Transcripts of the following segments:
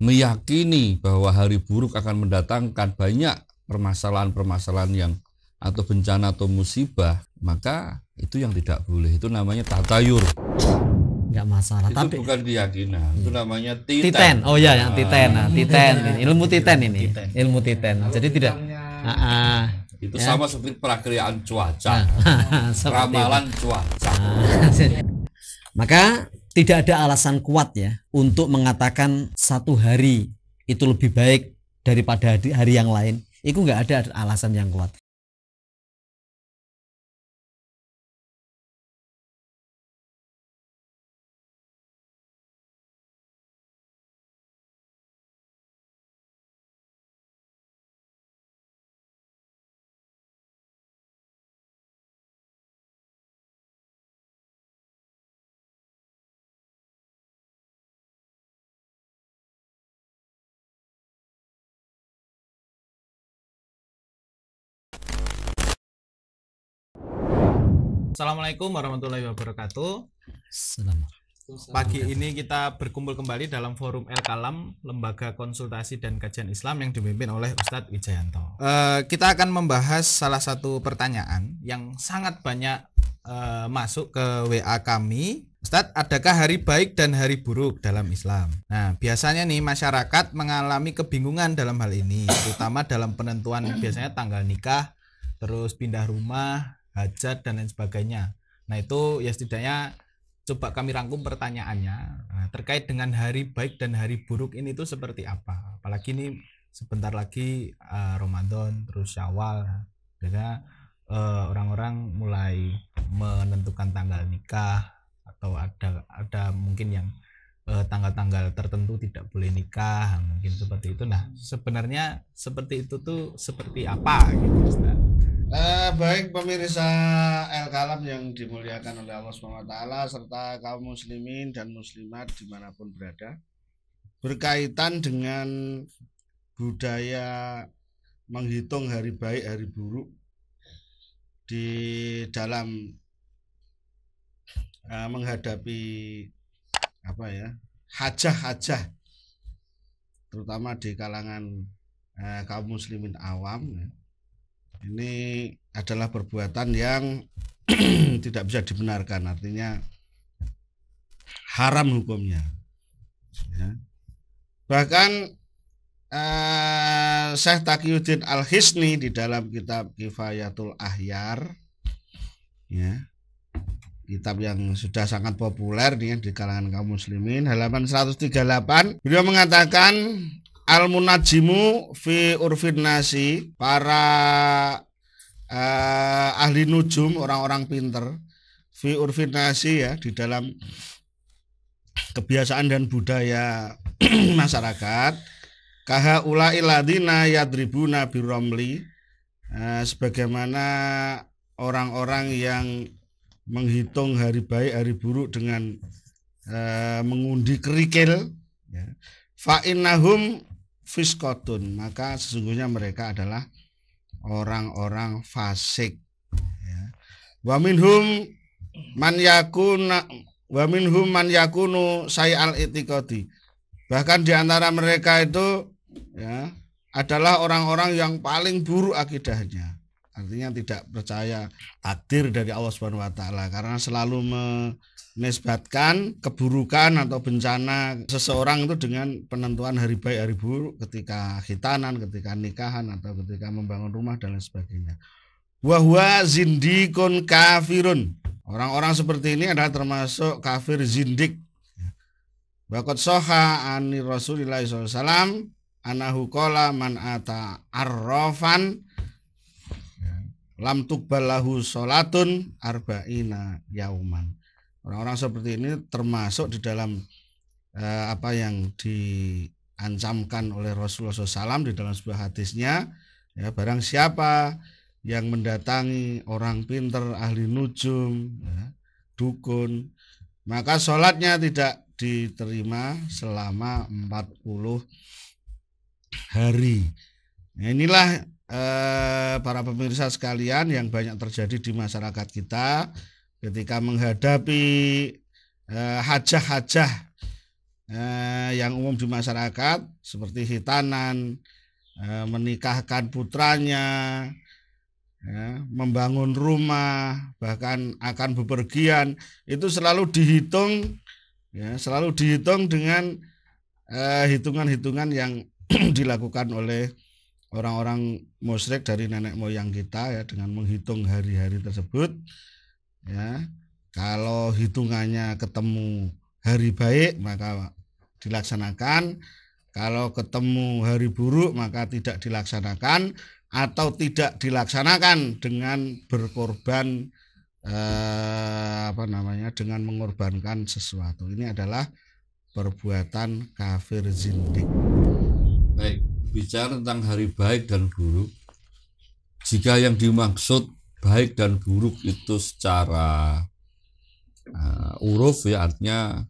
meyakini bahwa hari buruk akan mendatangkan banyak permasalahan-permasalahan yang atau bencana atau musibah, maka itu yang tidak boleh. Itu namanya tatayur. Nggak masalah. Itu Tapi bukan keyakinan, itu namanya titen. Oh ya, yang titen. Nah, titen. Ilmu titen ini. Ilmu titen. Jadi tidak. Itu Ya. sama seperti perakiraan cuaca, Seperti ramalan cuaca. Maka tidak ada alasan kuat ya untuk mengatakan satu hari itu lebih baik daripada hari yang lain. Itu nggak ada alasan yang kuat. Assalamualaikum warahmatullahi wabarakatuh. Selamat. Pagi ini kita berkumpul kembali dalam forum El Kalam, Lembaga Konsultasi dan Kajian Islam yang dipimpin oleh Ustadz Wijayanto. Kita akan membahas salah satu pertanyaan yang sangat banyak masuk ke WA kami. Ustadz, adakah hari baik dan hari buruk dalam Islam? Nah, biasanya nih masyarakat mengalami kebingungan dalam hal ini, terutama dalam penentuan biasanya tanggal nikah, terus pindah rumah, hajat dan lain sebagainya. Nah, itu ya setidaknya coba kami rangkum pertanyaannya terkait dengan hari baik dan hari buruk ini tuh seperti apa. Apalagi ini sebentar lagi Ramadan, terus Syawal. Biasanya orang-orang mulai menentukan tanggal nikah, atau ada mungkin yang tanggal-tanggal tertentu tidak boleh nikah, mungkin seperti itu. Nah, sebenarnya seperti itu tuh seperti apa gitu, Ustaz? Baik pemirsa El Kalam yang dimuliakan oleh Allah SWT serta kaum muslimin dan muslimat dimanapun berada, berkaitan dengan budaya menghitung hari baik hari buruk di dalam menghadapi hajah-hajah, terutama di kalangan kaum muslimin awam ya. Ini adalah perbuatan yang tidak bisa dibenarkan, artinya haram hukumnya ya. Bahkan Syekh Taqiyuddin Al-Hisni di dalam kitab Kifayatul Ahyar ya, kitab yang sudah sangat populer nih di kalangan kaum muslimin, halaman 138, beliau mengatakan al-munajimu fi urfin nasi, para ahli nujum, orang-orang pinter, fi urfin nasi ya, di dalam kebiasaan dan budaya masyarakat, kaha ulai ladina yadribuna biromli, sebagaimana orang-orang yang menghitung hari baik hari buruk dengan mengundi kerikil ya. Fa innahum fiskotun, maka sesungguhnya mereka adalah orang-orang fasik ya. Wa minhum man yakunu sayal itiqadi, bahkan di antara mereka itu ya adalah orang-orang yang paling buruk akidahnya, artinya tidak percaya takdir dari Allah Subhanahu wa taala, karena selalu menisbatkan keburukan atau bencana seseorang itu dengan penentuan hari baik hari buruk ketika khitanan, ketika nikahan, atau ketika membangun rumah dan lain sebagainya. Wa huwa zindikun kafirun, orang-orang seperti ini adalah termasuk kafir zindik. Waqad sahha ani Rasulillah sallallahu alaihi wasallam anahu qala man ata arrafan lam tuqballahu sholatun arba'ina yauman. Orang-orang seperti ini termasuk di dalam apa yang diancamkan oleh Rasulullah SAW di dalam sebuah hadisnya ya, barang siapa yang mendatangi orang pinter, ahli nujum ya, dukun, maka sholatnya tidak diterima selama 40 hari. Nah, inilah para pemirsa sekalian yang banyak terjadi di masyarakat kita ketika menghadapi hajah-hajah yang umum di masyarakat seperti hitanan, menikahkan putranya, membangun rumah, bahkan akan bepergian, itu selalu dihitung, selalu dihitung dengan hitungan-hitungan yang dilakukan oleh orang-orang musyrik dari nenek moyang kita, ya, dengan menghitung hari-hari tersebut, ya. Kalau hitungannya ketemu hari baik maka dilaksanakan, kalau ketemu hari buruk maka tidak dilaksanakan, atau tidak dilaksanakan dengan berkorban dengan mengorbankan sesuatu. Ini adalah perbuatan kafir zindik. Baik, bicara tentang hari baik dan buruk, jika yang dimaksud baik dan buruk itu secara uruf, ya, artinya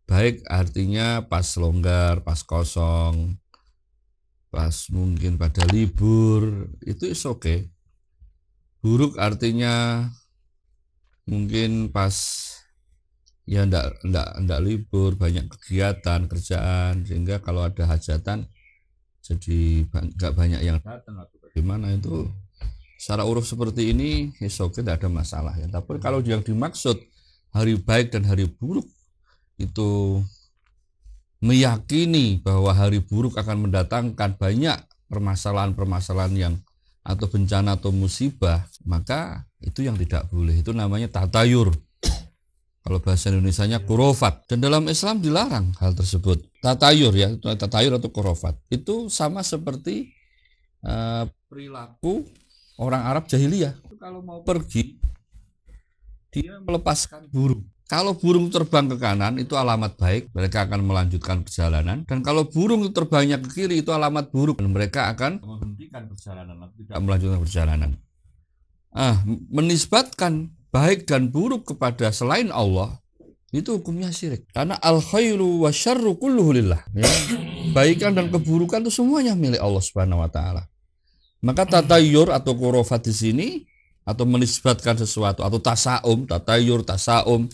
baik artinya pas longgar, pas kosong, pas mungkin pada libur, itu is okay. Buruk artinya mungkin pas ya ndak libur, banyak kegiatan kerjaan, sehingga kalau ada hajatan jadi nggak banyak yang datang atau bagaimana, itu secara uruf seperti ini is okay, tidak ada masalah, ya. Tapi kalau yang dimaksud hari baik dan hari buruk itu meyakini bahwa hari buruk akan mendatangkan banyak permasalahan-permasalahan yang atau bencana atau musibah, maka itu yang tidak boleh. Itu namanya tatayur. Kalau bahasa Indonesianya kurofat. Dan dalam Islam dilarang hal tersebut. Tatayur, ya, tatayur atau kurofat. Itu sama seperti perilaku orang Arab jahiliyah. Kalau mau pergi, dia melepaskan burung. Kalau burung terbang ke kanan itu alamat baik, mereka akan melanjutkan perjalanan. Dan kalau burung terbangnya ke kiri itu alamat buruk, dan mereka akan menghentikan perjalanan, tidak melanjutkan perjalanan. Menisbatkan baik dan buruk kepada selain Allah itu hukumnya syirik. Karena al khairu wa syarru kulluhu lillah. Ya. Baikan dan keburukan itu semuanya milik Allah Subhanahu wa taala. Maka tatayur atau kurofat di sini, atau menisbatkan sesuatu, atau tatayur, tasaum,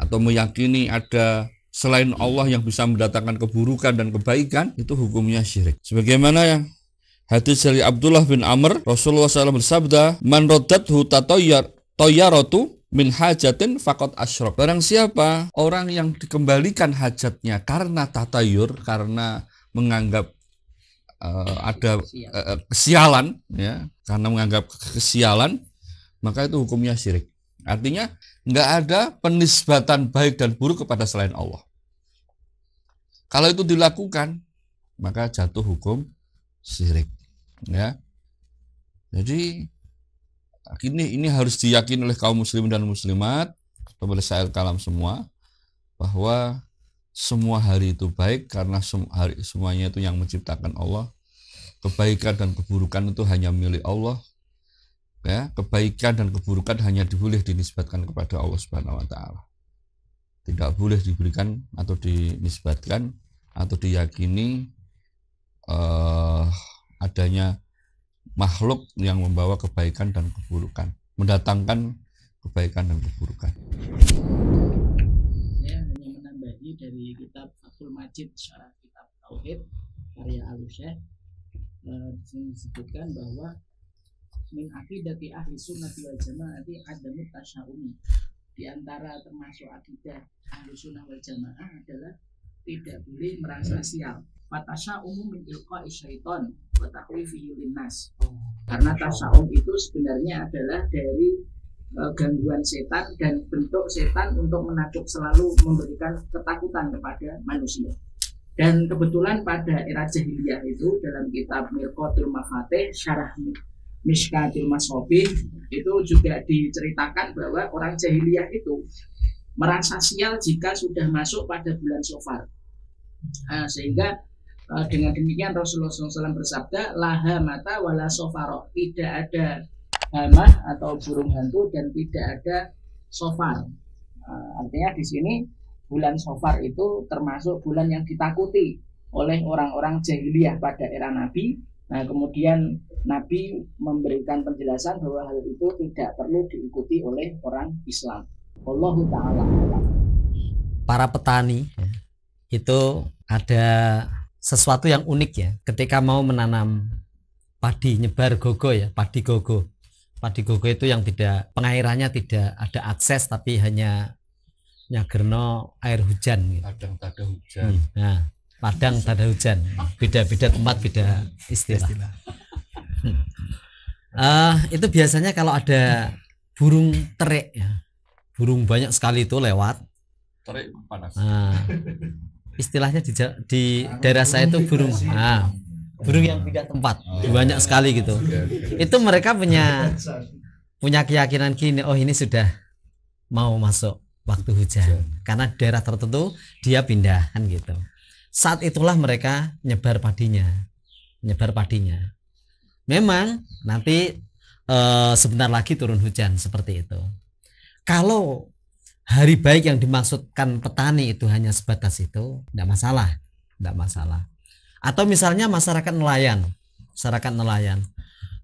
atau meyakini ada selain Allah yang bisa mendatangkan keburukan dan kebaikan, itu hukumnya syirik. Sebagaimana yang hadis dari Abdullah bin Amr, Rasulullah SAW bersabda, man raddathu tayyaratu min hajatin faqad asyrak. Barang siapa orang yang dikembalikan hajatnya karena tatayur, karena menganggap ada kesialan, ya, karena menganggap kesialan, maka itu hukumnya syirik. Artinya nggak ada penisbatan baik dan buruk kepada selain Allah. Kalau itu dilakukan, maka jatuh hukum syirik, ya. Jadi ini harus diyakini oleh kaum muslimin dan muslimat, pemirsa Al-Kalam semua, bahwa semua hari itu baik karena semuanya itu yang menciptakan Allah. Kebaikan dan keburukan itu hanya milik Allah. Ya, kebaikan dan keburukan hanya boleh dinisbatkan kepada Allah Subhanahu wa taala. Tidak boleh diberikan atau dinisbatkan atau diyakini adanya makhluk yang membawa kebaikan dan keburukan, mendatangkan kebaikan dan keburukan. Saya hanya menambahi dari kitab Fathul Majid Syarah Kitab Tauhid karya Al-Syekh. Di sini disebutkan bahwa min akidati ahli sunnati wal jamaati adamu tasya'umi. Di antara termasuk akidah ahli sunnah wal jamaah adalah tidak boleh merasa sial. Fatasya'umu min ilqa'i syaitan wa tahwifihi linnas. Karena tasya'um itu sebenarnya adalah dari gangguan setan dan bentuk setan untuk menakut, selalu memberikan ketakutan kepada manusia. Dan kebetulan pada era jahiliyah itu dalam kitab Mirqatul Mafatih Syarah Mishkatul Mashabih itu juga diceritakan bahwa orang jahiliyah itu merasa sial jika sudah masuk pada bulan Shofar. Sehingga dengan demikian Rasulullah SAW bersabda, laha mata wala shofaro, tidak ada hamah atau burung hantu dan tidak ada shofar. Artinya di sini bulan Shofar itu termasuk bulan yang ditakuti oleh orang-orang jahiliyah pada era Nabi. Nah, kemudian Nabi memberikan penjelasan bahwa hal itu tidak perlu diikuti oleh orang Islam. Wallahu ta'ala. Para petani, itu ada sesuatu yang unik ya ketika mau menanam padi nyebar gogo ya, padi gogo. Padi gogo itu yang tidak pengairannya tidak ada akses tapi hanya nyagerno air hujan gitu. Kadang tak ada hujan. Nah, padang tak ada hujan. Beda-beda tempat beda istilah. Itu biasanya kalau ada burung terik ya. Burung banyak sekali itu lewat. Terik panas. Nah, istilahnya di daerah saya itu burung. Nah, burung yang pindah tempat. Banyak sekali gitu. Itu mereka punya keyakinan gini, oh ini sudah mau masuk waktu hujan. Karena daerah tertentu dia pindah kan gitu. Saat itulah mereka nyebar padinya. Memang nanti sebentar lagi turun hujan seperti itu. Kalau hari baik yang dimaksudkan petani itu hanya sebatas itu, tidak masalah. Atau misalnya masyarakat nelayan.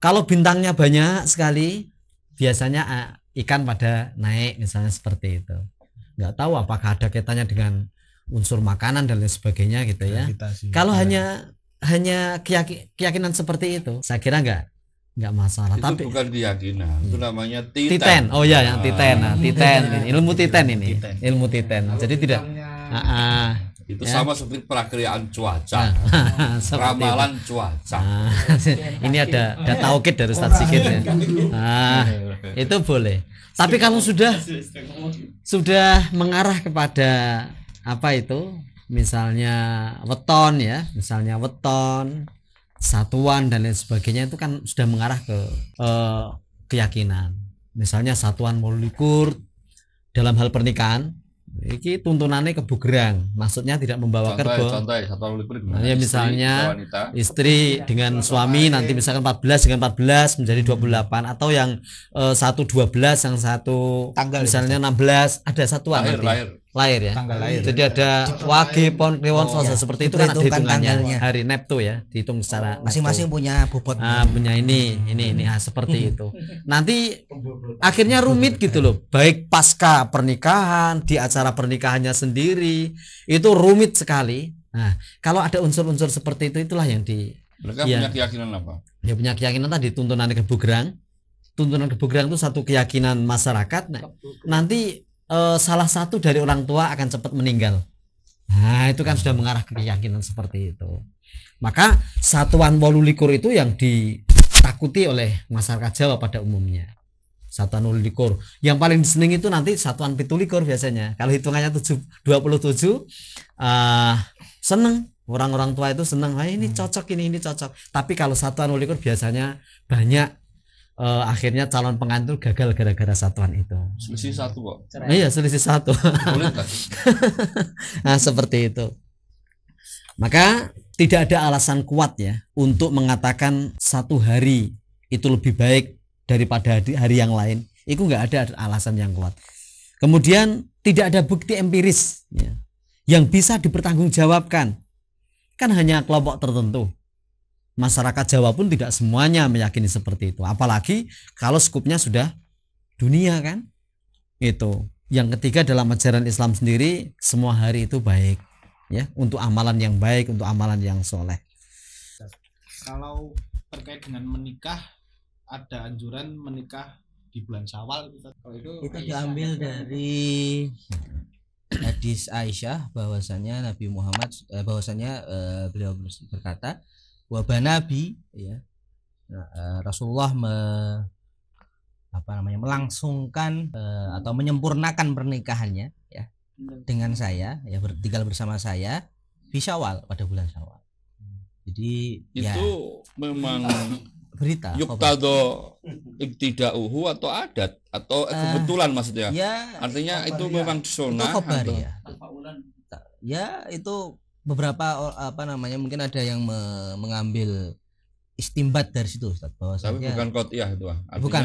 Kalau bintangnya banyak sekali, biasanya ikan pada naik misalnya seperti itu. Nggak tahu apakah ada kaitannya dengan unsur makanan dan lain sebagainya gitu ya. Kalau hanya keyakinan seperti itu, saya kira nggak masalah. Itu tapi bukan keyakinan, itu namanya titen. Oh ya, yang titen. Nah, titen ini ilmu titen ini. Ilmu titen. Jadi tidak itu ya. sama seperti perakiraan cuaca. Ramalan cuaca. Ini ada taukid dari Ustaz Sigit ya. Itu boleh. Tapi kalau sudah mengarah kepada apa itu? Misalnya weton, satuan dan lain sebagainya, itu kan sudah mengarah ke keyakinan. Misalnya satuan molikur dalam hal pernikahan, ini tuntunannya kebugerang, maksudnya tidak membawa kerbau. Contoh satuan molikur Ya, misalnya istri dengan suami nanti misalkan 14 dengan 14 menjadi 28, atau yang satu 12 yang satu tanggal misalnya 16, ada satuan lahir ya. Tanggal lahir. Jadi ada wage, pon, kliwon, selasa seperti itu kan ada hitungannya. Hari Neptu ya, dihitung secara masing-masing punya bobot. Punya ini seperti itu. Nanti akhirnya rumit gitu loh. Baik pasca pernikahan, di acara pernikahannya sendiri, itu rumit sekali. Nah, kalau ada unsur-unsur seperti itu, itulah yang mereka punya keyakinan apa? Ya punya keyakinan tadi, tuntunan kebugerang. Tuntunan kebugerang itu satu keyakinan masyarakat. Nah, nanti salah satu dari orang tua akan cepat meninggal. Nah, itu kan sudah mengarah ke keyakinan seperti itu. Maka satuan 18 itu yang ditakuti oleh masyarakat Jawa pada umumnya. Satuan 18. Yang paling diseneng itu nanti satuan 17 biasanya. Kalau hitungannya 27, seneng. Orang-orang tua itu seneng. Ini cocok, ini cocok. Tapi kalau satuan 18 biasanya banyak akhirnya calon pengantin gagal gara-gara satuan itu. Selisih satu kok. Iya, selisih satu. Nah, seperti itu. Maka tidak ada alasan kuat ya untuk mengatakan satu hari itu lebih baik daripada hari yang lain. Itu nggak ada alasan yang kuat. Kemudian tidak ada bukti empiris ya, yang bisa dipertanggungjawabkan. Kan hanya kelompok tertentu. Masyarakat Jawa pun tidak semuanya meyakini seperti itu. Apalagi kalau skupnya sudah dunia kan. Itu. Yang ketiga, dalam ajaran Islam sendiri semua hari itu baik ya, untuk amalan yang baik, untuk amalan yang soleh. Kalau terkait dengan menikah, ada anjuran menikah di bulan Syawal gitu. Kalau itu diambil dari hadis Aisyah bahwasanya Nabi Muhammad beliau berkata wabanabi ya, Rasulullah melangsungkan atau menyempurnakan pernikahannya ya dengan saya ya, tinggal bersama saya di Syawal, pada bulan Syawal. Jadi itu ya, memang berita yuktado ibtida'uhu atau adat atau kebetulan maksudnya ya, artinya itu memang sunnah itu khabar atau... ya itu beberapa mungkin ada yang mengambil istimbat dari situ Ustaz, tapi bukan qot'iyah itu bukan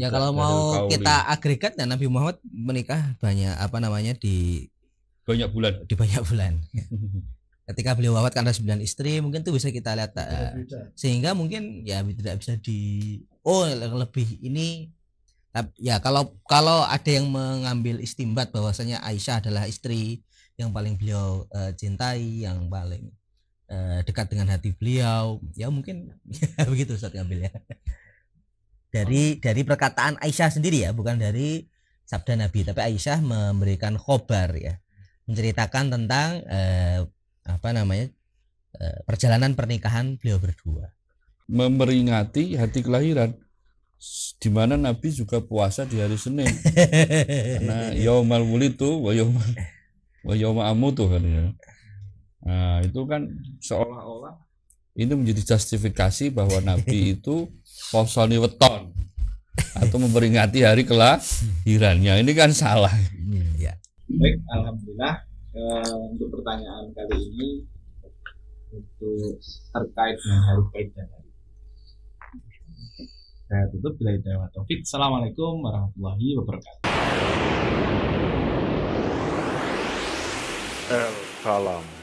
ya. Kalau mau kita agregat ya, Nabi Muhammad menikah banyak di banyak bulan ketika beliau wafat kan ada 9 istri, mungkin itu bisa kita lihat sehingga mungkin ya tidak bisa lebih ini Ya kalau ada yang mengambil istimbat bahwasanya Aisyah adalah istri yang paling beliau cintai, yang paling dekat dengan hati beliau, ya mungkin begitu Ustaz ngambil ya. Dari perkataan Aisyah sendiri ya, bukan dari sabda Nabi, tapi Aisyah memberikan khobar ya, menceritakan tentang perjalanan pernikahan beliau berdua. Memperingati hari kelahiran, di mana Nabi juga puasa di hari Senin. Karena yaumal wulidu wa yauma amutu kan ya. Nah, itu kan seolah-olah ini menjadi justifikasi bahwa Nabi itu posoni weton atau memperingati hari kelahirannya. Ini kan salah. Ya. Baik, alhamdulillah untuk pertanyaan kali ini untuk terkait dengan hari Kaid dan hari. Saya tutup bila hidayah wa taufik. Assalamualaikum warahmatullahi wabarakatuh. El Kalam.